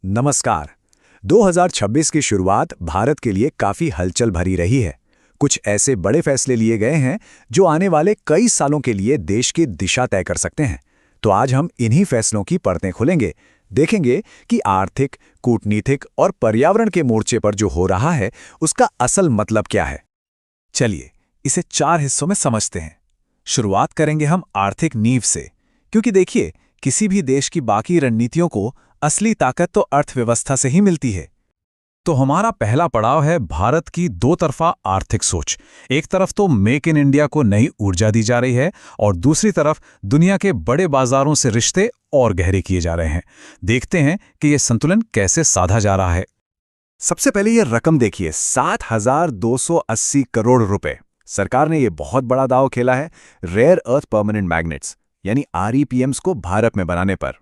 नमस्कार। 2026 की शुरुआत भारत के लिए काफी हलचल भरी रही है। कुछ ऐसे बड़े फैसले लिए गए हैं जो आने वाले कई सालों के लिए देश की दिशा तय कर सकते हैं। तो आज हम इन्हीं फैसलों की परतें खोलेंगे, देखेंगे कि आर्थिक, कूटनीतिक और पर्यावरण के मोर्चे पर जो हो रहा है उसका असल मतलब क्या है। चलिए इसे 4 हिस्सों में समझते हैं। शुरुआत करेंगे हम आर्थिक नींव से, क्योंकि देखिए किसी भी देश की बाकी रणनीतियों को असली ताकत तो अर्थव्यवस्था से ही मिलती है। तो हमारा पहला पड़ाव है भारत की दो तरफा आर्थिक सोच। एक तरफ तो मेक इन इंडिया को नई ऊर्जा दी जा रही है और दूसरी तरफ दुनिया के बड़े बाजारों से रिश्ते और गहरे किए जा रहे हैं। देखते हैं कि यह संतुलन कैसे साधा जा रहा है। सबसे पहले ये रकम देखिए, 7,280 करोड़ रुपए। सरकार ने ये बहुत बड़ा दांव खेला है रेयर अर्थ परमानेंट मैग्नेट्स यानी आरईपीएम्स को भारत में बनाने पर।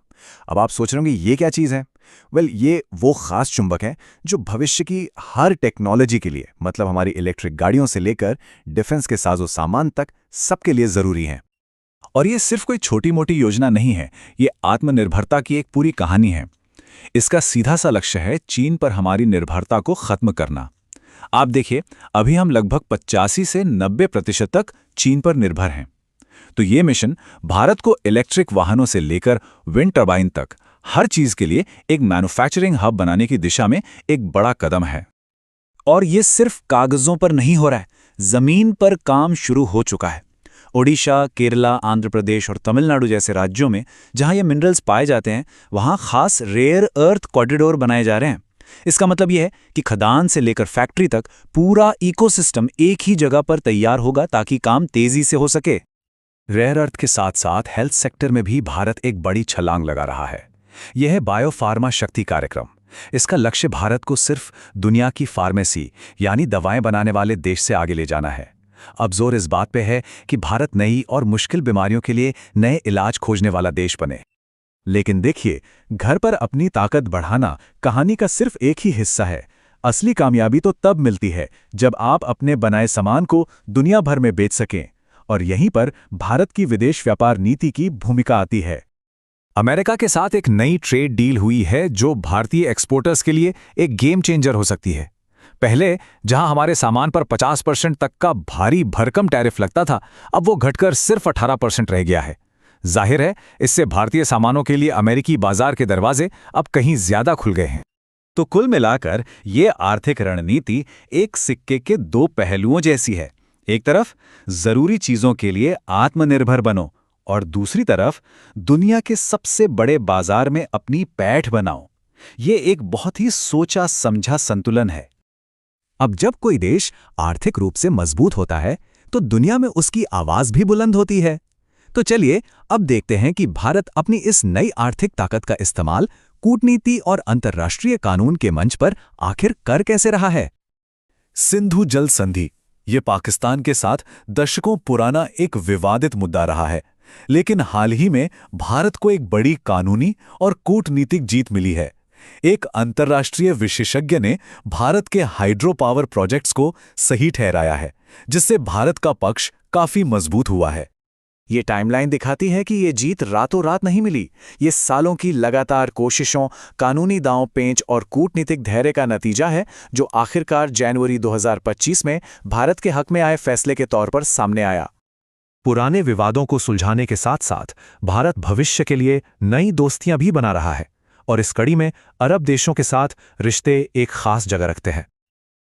अब आप सोच रहे होंगे ये क्या चीज़ है। ये वो खास चुंबक है जो भविष्य की हर टेक्नोलॉजी के लिए, मतलब हमारी इलेक्ट्रिक गाड़ियों से लेकर डिफेंस के साजो सामान तक, सबके लिए जरूरी है। और ये सिर्फ कोई छोटी मोटी योजना नहीं है, ये आत्मनिर्भरता की एक पूरी कहानी है। इसका सीधा सा लक्ष्य है चीन पर हमारी निर्भरता को खत्म करना। आप देखिए, अभी हम लगभग 85 से 90% तक चीन पर निर्भर हैं। तो ये मिशन भारत को इलेक्ट्रिक वाहनों से लेकर विंड टर्बाइन तक हर चीज के लिए एक मैन्युफैक्चरिंग हब बनाने की दिशा में एक बड़ा कदम है। और ये सिर्फ कागजों पर नहीं हो रहा है, जमीन पर काम शुरू हो चुका है। ओडिशा, केरला, आंध्र प्रदेश और तमिलनाडु जैसे राज्यों में जहां ये मिनरल्स पाए जाते हैं, वहां खास रेयर अर्थ कॉरिडोर बनाए जा रहे हैं। इसका मतलब यह है कि खदान से लेकर फैक्ट्री तक पूरा इकोसिस्टम एक ही जगह पर तैयार होगा ताकि काम तेजी से हो सके। रेयर अर्थ के साथ साथ हेल्थ सेक्टर में भी भारत एक बड़ी छलांग लगा रहा है। यह है बायोफार्मा शक्ति कार्यक्रम। इसका लक्ष्य भारत को सिर्फ दुनिया की फार्मेसी यानी दवाएं बनाने वाले देश से आगे ले जाना है। अब जोर इस बात पे है कि भारत नई और मुश्किल बीमारियों के लिए नए इलाज खोजने वाला देश बने। लेकिन देखिए, घर पर अपनी ताकत बढ़ाना कहानी का सिर्फ एक ही हिस्सा है। असली कामयाबी तो तब मिलती है जब आप अपने बनाए सामान को दुनिया भर में बेच सकें, और यहीं पर भारत की विदेश व्यापार नीति की भूमिका आती है। अमेरिका के साथ एक नई ट्रेड डील हुई है जो भारतीय एक्सपोर्टर्स के लिए एक गेम चेंजर हो सकती है। पहले जहां हमारे सामान पर 50% तक का भारी भरकम टैरिफ लगता था, अब वो घटकर सिर्फ 18% रह गया है। जाहिर है, इससे भारतीय सामानों के लिए अमेरिकी बाजार के दरवाजे अब कहीं ज्यादा खुल गए हैं। तो कुल मिलाकर ये आर्थिक रणनीति एक सिक्के के दो पहलुओं जैसी है। एक तरफ जरूरी चीजों के लिए आत्मनिर्भर बनो और दूसरी तरफ दुनिया के सबसे बड़े बाजार में अपनी पैठ बनाओ। ये एक बहुत ही सोचा समझा संतुलन है। अब जब कोई देश आर्थिक रूप से मजबूत होता है तो दुनिया में उसकी आवाज भी बुलंद होती है। तो चलिए अब देखते हैं कि भारत अपनी इस नई आर्थिक ताकत का इस्तेमाल कूटनीति और अंतर्राष्ट्रीय कानून के मंच पर आखिर कर कैसे रहा है। सिंधु जल संधि ये पाकिस्तान के साथ दशकों पुराना एक विवादित मुद्दा रहा है, लेकिन हाल ही में भारत को एक बड़ी कानूनी और कूटनीतिक जीत मिली है। एक अंतर्राष्ट्रीय विशेषज्ञ ने भारत के हाइड्रो पावर प्रोजेक्ट्स को सही ठहराया है, जिससे भारत का पक्ष काफी मजबूत हुआ है। ये टाइमलाइन दिखाती है कि ये जीत रातों रात नहीं मिली। ये सालों की लगातार कोशिशों, कानूनी दांव पेंच और कूटनीतिक धैर्य का नतीजा है, जो आखिरकार जनवरी 2025 में भारत के हक में आए फैसले के तौर पर सामने आया। पुराने विवादों को सुलझाने के साथ साथ भारत भविष्य के लिए नई दोस्तियां भी बना रहा है, और इस कड़ी में अरब देशों के साथ रिश्ते एक खास जगह रखते हैं।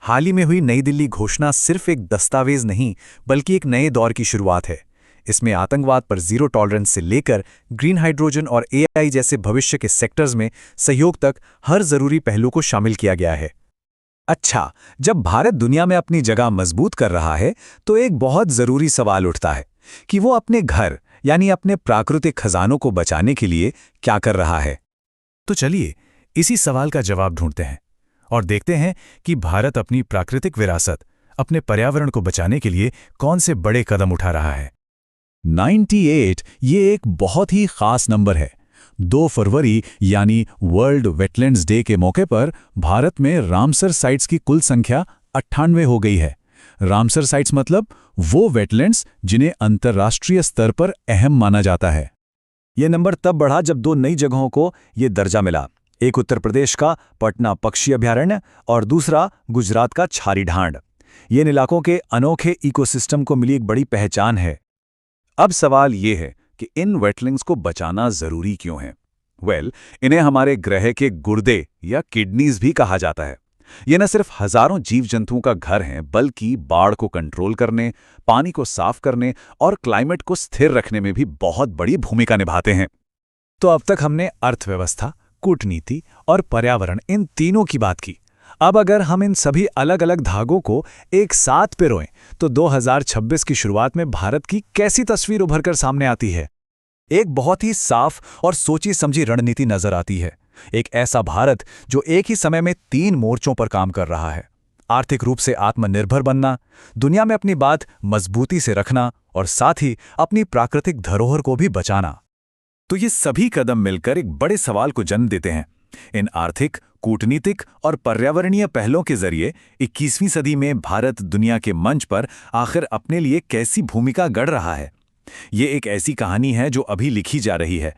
हाल ही में हुई नई दिल्ली घोषणा सिर्फ एक दस्तावेज नहीं, बल्कि एक नए दौर की शुरुआत है। इसमें आतंकवाद पर जीरो टॉलरेंस से लेकर ग्रीन हाइड्रोजन और एआई जैसे भविष्य के सेक्टर्स में सहयोग तक हर जरूरी पहलू को शामिल किया गया है। अच्छा, जब भारत दुनिया में अपनी जगह मजबूत कर रहा है तो एक बहुत जरूरी सवाल उठता है कि वो अपने घर यानी अपने प्राकृतिक खजानों को बचाने के लिए क्या कर रहा है। तो चलिए इसी सवाल का जवाब ढूंढते हैं और देखते हैं कि भारत अपनी प्राकृतिक विरासत, अपने पर्यावरण को बचाने के लिए कौन से बड़े कदम उठा रहा है। 98 ये एक बहुत ही खास नंबर है। 2 फरवरी यानी वर्ल्ड वेटलैंड्स डे के मौके पर भारत में रामसर साइट्स की कुल संख्या 98 हो गई है। रामसर साइट्स मतलब वो वेटलैंड्स जिन्हें अंतर्राष्ट्रीय स्तर पर अहम माना जाता है। यह नंबर तब बढ़ा जब 2 नई जगहों को यह दर्जा मिला, एक उत्तर प्रदेश का पटना पक्षी अभयारण्य और दूसरा गुजरात का छारी ढांड। ये इन इलाकों के अनोखे इकोसिस्टम को मिली एक बड़ी पहचान है। अब सवाल ये है कि इन वेटलैंड्स को बचाना जरूरी क्यों है? इन्हें हमारे ग्रह के गुर्दे या किडनीज भी कहा जाता है। ये न सिर्फ हजारों जीव जंतुओं का घर हैं, बल्कि बाढ़ को कंट्रोल करने, पानी को साफ करने और क्लाइमेट को स्थिर रखने में भी बहुत बड़ी भूमिका निभाते हैं। तो अब तक हमने अर्थव्यवस्था, कूटनीति और पर्यावरण, इन तीनों की बात की। अब अगर हम इन सभी अलग अलग धागों को एक साथ पिरोएं, तो 2026 की शुरुआत में भारत की कैसी तस्वीर उभर कर सामने आती है? एक बहुत ही साफ और सोची समझी रणनीति नजर आती है। एक ऐसा भारत जो एक ही समय में 3 मोर्चों पर काम कर रहा है: आर्थिक रूप से आत्मनिर्भर बनना, दुनिया में अपनी बात मजबूती से रखना और साथ ही अपनी प्राकृतिक धरोहर को भी बचाना। तो ये सभी कदम मिलकर एक बड़े सवाल को जन्म देते हैं। इन आर्थिक, कूटनीतिक और पर्यावरणीय पहलों के जरिए 21वीं सदी में भारत दुनिया के मंच पर आखिर अपने लिए कैसी भूमिका गढ़ रहा है? ये एक ऐसी कहानी है जो अभी लिखी जा रही है